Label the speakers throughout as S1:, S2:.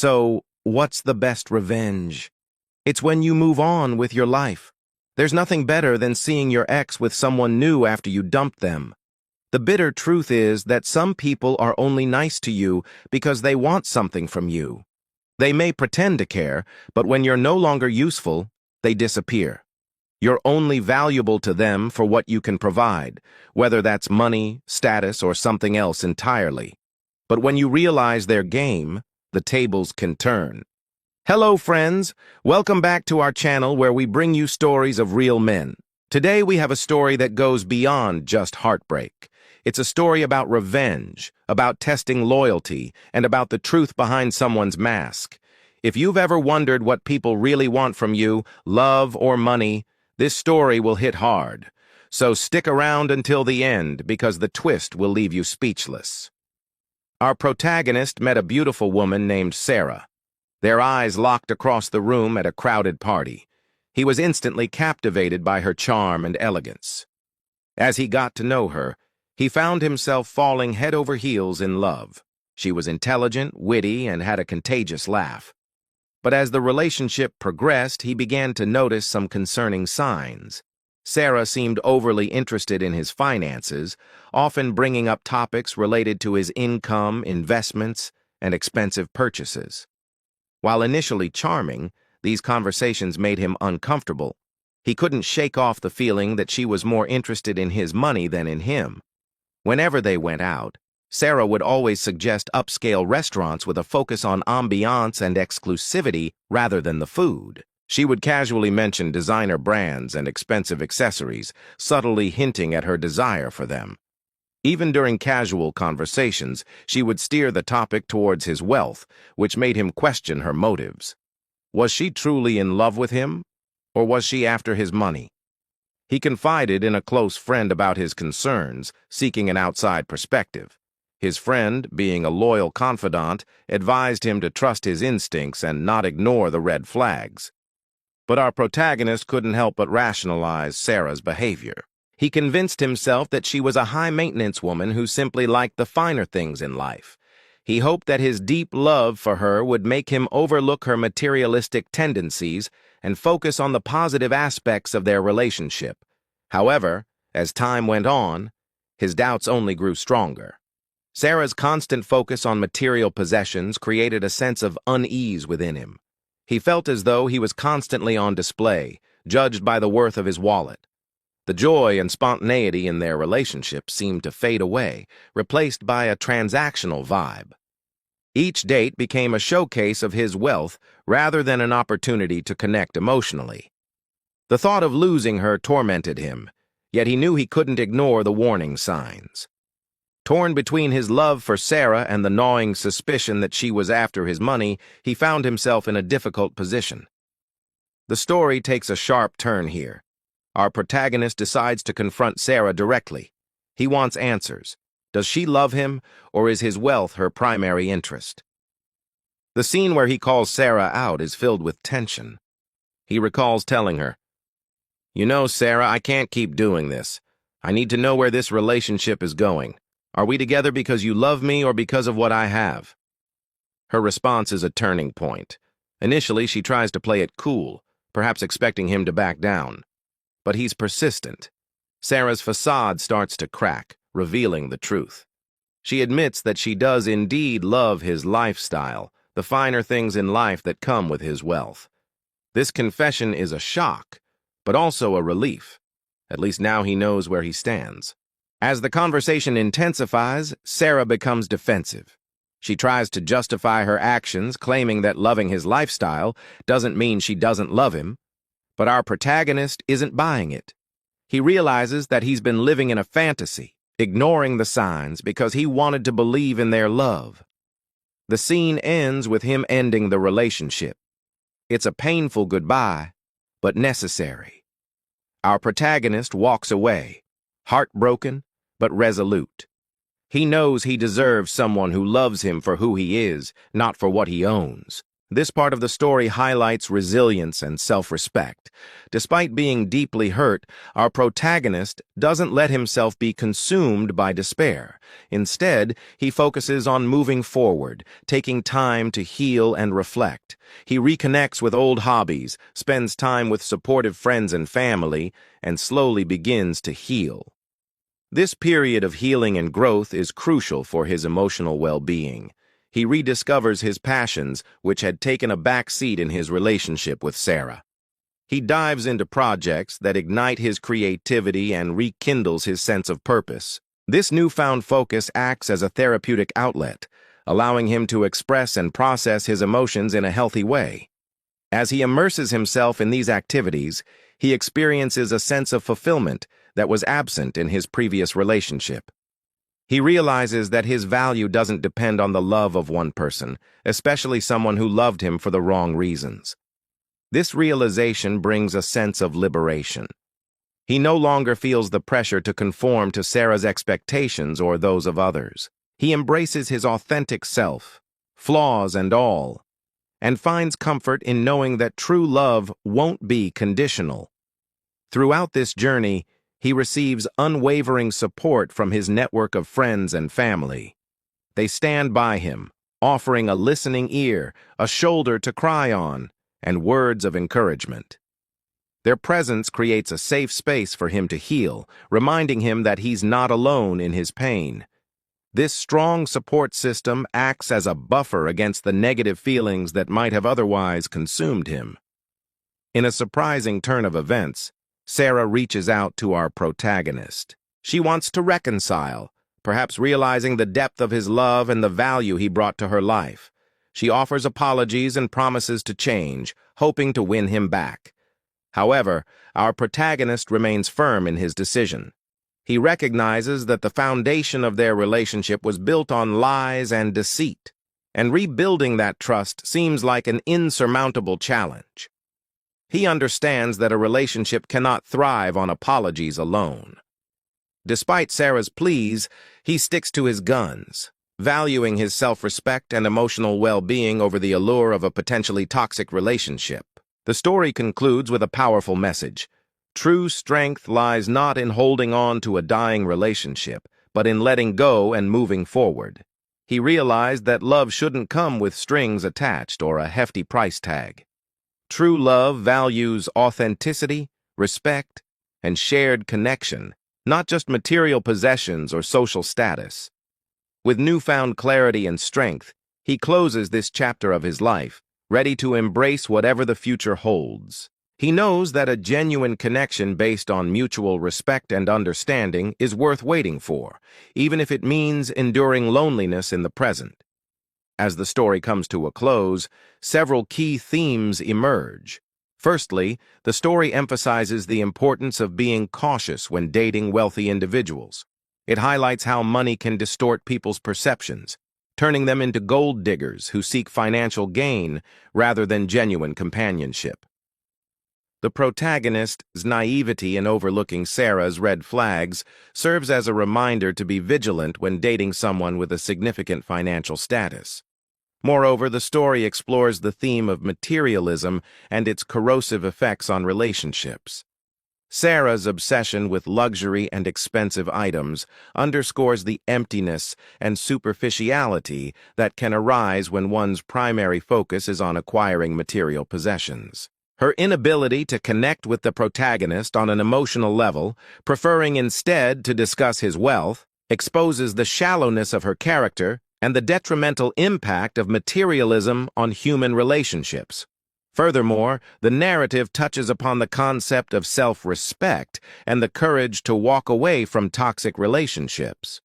S1: So, what's the best revenge? It's when you move on with your life. There's nothing better than seeing your ex with someone new after you dumped them. The bitter truth is that some people are only nice to you because they want something from you. They may pretend to care, but when you're no longer useful, they disappear. You're only valuable to them for what you can provide, whether that's money, status, or something else entirely. But when you realize their game, the tables can turn. Hello, friends. Welcome back to our channel where we bring you stories of real men. Today we have a story that goes beyond just heartbreak. It's a story about revenge, about testing loyalty, and about the truth behind someone's mask. If you've ever wondered what people really want from you, love or money, this story will hit hard. So stick around until the end because the twist will leave you speechless. Our protagonist met a beautiful woman named Sarah. Their eyes locked across the room at a crowded party. He was instantly captivated by her charm and elegance. As he got to know her, he found himself falling head over heels in love. She was intelligent, witty, and had a contagious laugh. But as the relationship progressed, he began to notice some concerning signs. Sarah seemed overly interested in his finances, often bringing up topics related to his income, investments, and expensive purchases. While initially charming, these conversations made him uncomfortable. He couldn't shake off the feeling that she was more interested in his money than in him. Whenever they went out, Sarah would always suggest upscale restaurants with a focus on ambiance and exclusivity rather than the food. She would casually mention designer brands and expensive accessories, subtly hinting at her desire for them. Even during casual conversations, she would steer the topic towards his wealth, which made him question her motives. Was she truly in love with him, or was she after his money? He confided in a close friend about his concerns, seeking an outside perspective. His friend, being a loyal confidant, advised him to trust his instincts and not ignore the red flags. But our protagonist couldn't help but rationalize Sarah's behavior. He convinced himself that she was a high-maintenance woman who simply liked the finer things in life. He hoped that his deep love for her would make him overlook her materialistic tendencies and focus on the positive aspects of their relationship. However, as time went on, his doubts only grew stronger. Sarah's constant focus on material possessions created a sense of unease within him. He felt as though he was constantly on display, judged by the worth of his wallet. The joy and spontaneity in their relationship seemed to fade away, replaced by a transactional vibe. Each date became a showcase of his wealth rather than an opportunity to connect emotionally. The thought of losing her tormented him, yet he knew he couldn't ignore the warning signs. Torn between his love for Sarah and the gnawing suspicion that she was after his money, he found himself in a difficult position. The story takes a sharp turn here. Our protagonist decides to confront Sarah directly. He wants answers. Does she love him, or is his wealth her primary interest? The scene where he calls Sarah out is filled with tension. He recalls telling her, "You know, Sarah, I can't keep doing this. I need to know where this relationship is going. Are we together because you love me or because of what I have?" Her response is a turning point. Initially, she tries to play it cool, perhaps expecting him to back down. But he's persistent. Sarah's facade starts to crack, revealing the truth. She admits that she does indeed love his lifestyle, the finer things in life that come with his wealth. This confession is a shock, but also a relief. At least now he knows where he stands. As the conversation intensifies, Sarah becomes defensive. She tries to justify her actions, claiming that loving his lifestyle doesn't mean she doesn't love him. But our protagonist isn't buying it. He realizes that he's been living in a fantasy, ignoring the signs because he wanted to believe in their love. The scene ends with him ending the relationship. It's a painful goodbye, but necessary. Our protagonist walks away, heartbroken but resolute. He knows he deserves someone who loves him for who he is, not for what he owns. This part of the story highlights resilience and self-respect. Despite being deeply hurt, our protagonist doesn't let himself be consumed by despair. Instead, he focuses on moving forward, taking time to heal and reflect. He reconnects with old hobbies, spends time with supportive friends and family, and slowly begins to heal. This period of healing and growth is crucial for his emotional well-being. He rediscovers his passions, which had taken a back seat in his relationship with Sarah. He dives into projects that ignite his creativity and rekindles his sense of purpose. This newfound focus acts as a therapeutic outlet, allowing him to express and process his emotions in a healthy way. As he immerses himself in these activities, he experiences a sense of fulfillment that was absent in his previous relationship. He realizes that his value doesn't depend on the love of one person, especially someone who loved him for the wrong reasons. This realization brings a sense of liberation. He no longer feels the pressure to conform to Sarah's expectations or those of others. He embraces his authentic self, flaws and all, and finds comfort in knowing that true love won't be conditional. Throughout this journey, he receives unwavering support from his network of friends and family. They stand by him, offering a listening ear, a shoulder to cry on, and words of encouragement. Their presence creates a safe space for him to heal, reminding him that he's not alone in his pain. This strong support system acts as a buffer against the negative feelings that might have otherwise consumed him. In a surprising turn of events, Sarah reaches out to our protagonist. She wants to reconcile, perhaps realizing the depth of his love and the value he brought to her life. She offers apologies and promises to change, hoping to win him back. However, our protagonist remains firm in his decision. He recognizes that the foundation of their relationship was built on lies and deceit, and rebuilding that trust seems like an insurmountable challenge. He understands that a relationship cannot thrive on apologies alone. Despite Sarah's pleas, he sticks to his guns, valuing his self-respect and emotional well-being over the allure of a potentially toxic relationship. The story concludes with a powerful message. True strength lies not in holding on to a dying relationship, but in letting go and moving forward. He realized that love shouldn't come with strings attached or a hefty price tag. True love values authenticity, respect, and shared connection, not just material possessions or social status. With newfound clarity and strength, he closes this chapter of his life, ready to embrace whatever the future holds. He knows that a genuine connection based on mutual respect and understanding is worth waiting for, even if it means enduring loneliness in the present. As the story comes to a close, several key themes emerge. Firstly, the story emphasizes the importance of being cautious when dating wealthy individuals. It highlights how money can distort people's perceptions, turning them into gold diggers who seek financial gain rather than genuine companionship. The protagonist's naivety in overlooking Sarah's red flags serves as a reminder to be vigilant when dating someone with a significant financial status. Moreover, the story explores the theme of materialism and its corrosive effects on relationships. Sarah's obsession with luxury and expensive items underscores the emptiness and superficiality that can arise when one's primary focus is on acquiring material possessions. Her inability to connect with the protagonist on an emotional level, preferring instead to discuss his wealth, exposes the shallowness of her character and the detrimental impact of materialism on human relationships. Furthermore, the narrative touches upon the concept of self-respect and the courage to walk away from toxic relationships.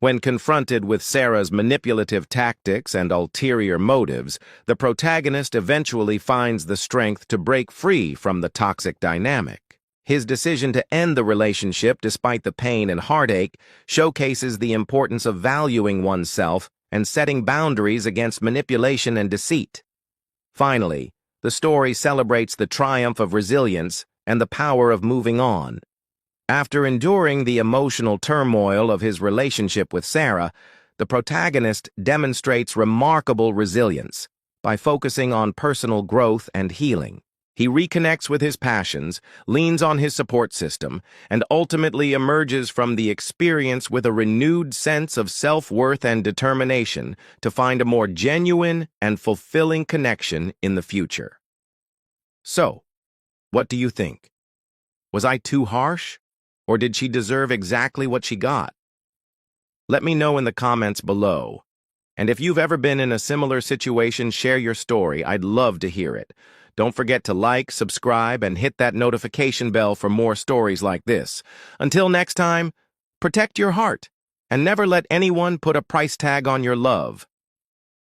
S1: When confronted with Sarah's manipulative tactics and ulterior motives, the protagonist eventually finds the strength to break free from the toxic dynamic. His decision to end the relationship despite the pain and heartache showcases the importance of valuing oneself and setting boundaries against manipulation and deceit. Finally, the story celebrates the triumph of resilience and the power of moving on. After enduring the emotional turmoil of his relationship with Sarah, the protagonist demonstrates remarkable resilience. by focusing on personal growth and healing. He reconnects with his passions, leans on his support system, and ultimately emerges from the experience with a renewed sense of self-worth and determination to find a more genuine and fulfilling connection in the future. So, what do you think? Was I too harsh? Or did she deserve exactly what she got? Let me know in the comments below. And if you've ever been in a similar situation, share your story. I'd love to hear it. Don't forget to like, subscribe, and hit that notification bell for more stories like this. Until next time, protect your heart and never let anyone put a price tag on your love.